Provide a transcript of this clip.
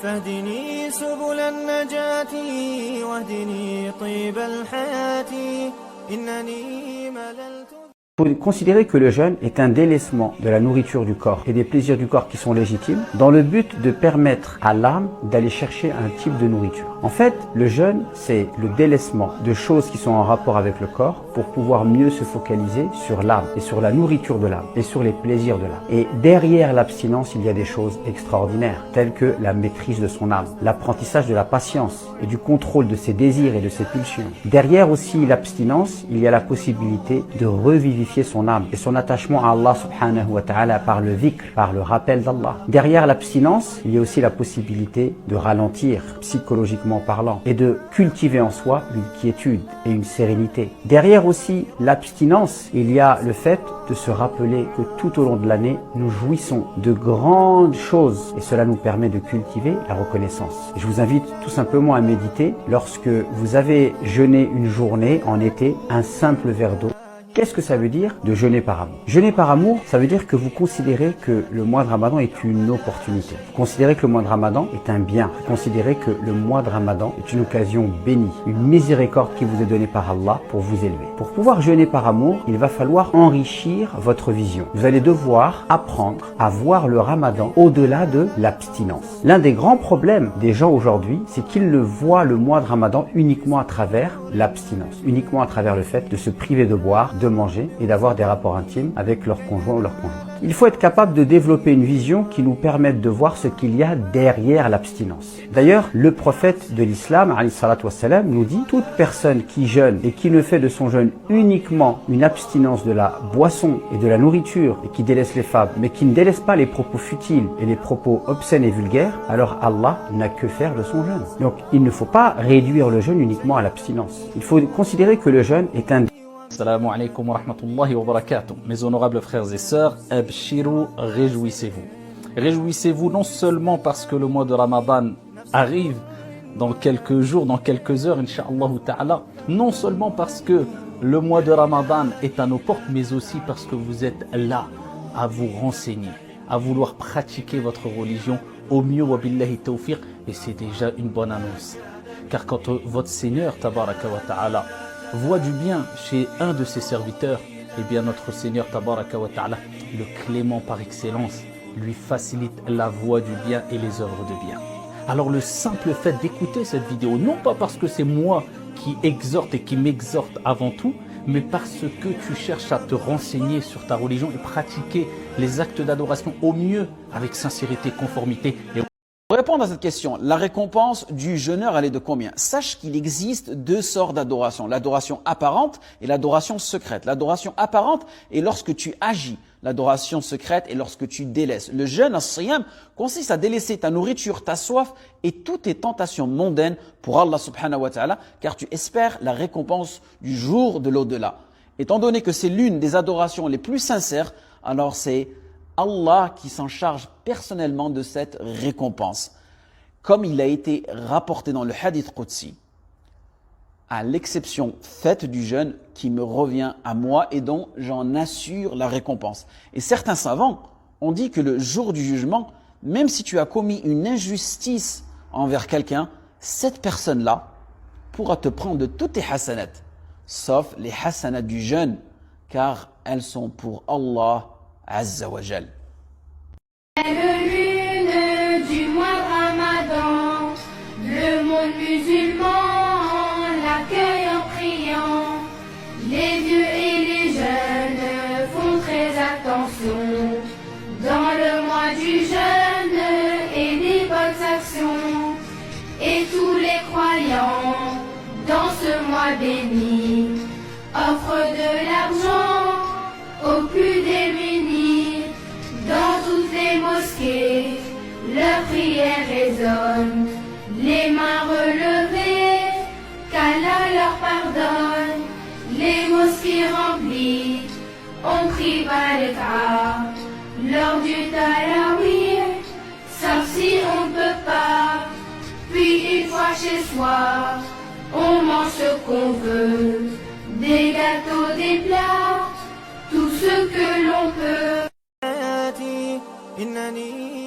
فاهدني سبل النجاة واهدني طيب الحياة إنني مللت. Il faut considérer que le jeûne est un délaissement de la nourriture du corps et des plaisirs du corps qui sont légitimes dans le but de permettre à l'âme d'aller chercher un type de nourriture. En fait, le jeûne, c'est le délaissement de choses qui sont en rapport avec le corps pour pouvoir mieux se focaliser sur l'âme et sur la nourriture de l'âme et sur les plaisirs de l'âme. Et derrière l'abstinence, il y a des choses extraordinaires telles que la maîtrise de son âme, l'apprentissage de la patience et du contrôle de ses désirs et de ses pulsions. Derrière aussi l'abstinence, il y a la possibilité de revivifier son âme et son attachement à Allah subhanahu wa ta'ala par le dhikr, par le rappel d'Allah. Derrière l'abstinence, il y a aussi la possibilité de ralentir psychologiquement parlant et de cultiver en soi une quiétude et une sérénité. Derrière aussi l'abstinence, il y a le fait de se rappeler que tout au long de l'année, nous jouissons de grandes choses et cela nous permet de cultiver la reconnaissance. Je vous invite tout simplement à méditer lorsque vous avez jeûné une journée en été, un simple verre d'eau. Qu'est-ce que ça veut dire de jeûner par amour? Jeûner par amour, ça veut dire que vous considérez que le mois de Ramadan est une opportunité. Vous considérez que le mois de Ramadan est un bien. Vous considérez que le mois de Ramadan est une occasion bénie, une miséricorde qui vous est donnée par Allah pour vous élever. Pour pouvoir jeûner par amour, il va falloir enrichir votre vision. Vous allez devoir apprendre à voir le Ramadan au-delà de l'abstinence. L'un des grands problèmes des gens aujourd'hui, c'est qu'ils le voient le mois de Ramadan uniquement à travers l'abstinence, uniquement à travers le fait de se priver de boire, de manger et d'avoir des rapports intimes avec leur conjoint ou leur conjointe. Il faut être capable de développer une vision qui nous permette de voir ce qu'il y a derrière l'abstinence. D'ailleurs, le prophète de l'islam, alayhi salatu wassalam, nous dit: toute personne qui jeûne et qui ne fait de son jeûne uniquement une abstinence de la boisson et de la nourriture et qui délaisse les femmes, mais qui ne délaisse pas les propos futiles et les propos obscènes et vulgaires, alors Allah n'a que faire de son jeûne. Donc, il ne faut pas réduire le jeûne uniquement à l'abstinence. Il faut considérer que le jeûne est un... Assalamu alaikum wa rahmatullahi wa barakatuh. Mes honorables frères et sœurs, abshirou, réjouissez-vous. Réjouissez-vous non seulement parce que le mois de Ramadan arrive dans quelques jours, dans quelques heures, incha'Allah ta'ala, non seulement parce que le mois de Ramadan est à nos portes, mais aussi parce que vous êtes là à vous renseigner, à vouloir pratiquer votre religion au mieux, wa billahi tawfiq, et c'est déjà une bonne annonce. Car quand votre Seigneur, tabaraka wa ta'ala, voit du bien chez un de ses serviteurs, eh bien notre Seigneur tabaraka wa ta'ala, le clément par excellence, lui facilite la voie du bien et les œuvres de bien. Alors le simple fait d'écouter cette vidéo, non pas parce que c'est moi qui exhorte et qui m'exhorte avant tout, mais parce que tu cherches à te renseigner sur ta religion et pratiquer les actes d'adoration au mieux avec sincérité, conformité et... Pour répondre à cette question, la récompense du jeûneur, elle est de combien? Sache qu'il existe deux sortes d'adoration, l'adoration apparente et l'adoration secrète. L'adoration apparente est lorsque tu agis, l'adoration secrète est lorsque tu délaisses. Le jeûne, as-siyam, consiste à délaisser ta nourriture, ta soif et toutes tes tentations mondaines pour Allah subhanahu wa ta'ala, car tu espères la récompense du jour de l'au-delà. Étant donné que c'est l'une des adorations les plus sincères, alors c'est Allah qui s'en charge personnellement de cette récompense. Comme il a été rapporté dans le hadith Qudsi, à l'exception faite du jeûne qui me revient à moi et dont j'en assure la récompense. Et certains savants ont dit que le jour du jugement, même si tu as commis une injustice envers quelqu'un, cette personne-là pourra te prendre de toutes tes hasanats, sauf les hasanats du jeûne, car elles sont pour Allah Azza wa Jal. Belle lune du mois de Ramadan, le monde musulman l'accueille en priant. Les vieux et les jeunes font très attention. Dans le mois du jeûne et des bonnes actions. Et tous les croyants, dans ce mois béni, offrent de l'argent aux plus démunis. Dans toutes les mosquées, leurs prières résonnent, les mains relevées, qu'Allah leur pardonne. Les mosquées remplies, on prie Baraka lors du Tarawih, sauf si on ne peut pas. Puis une fois chez soi, on mange ce qu'on veut, des gâteaux, des plats, tout ce que l'on peut. إنني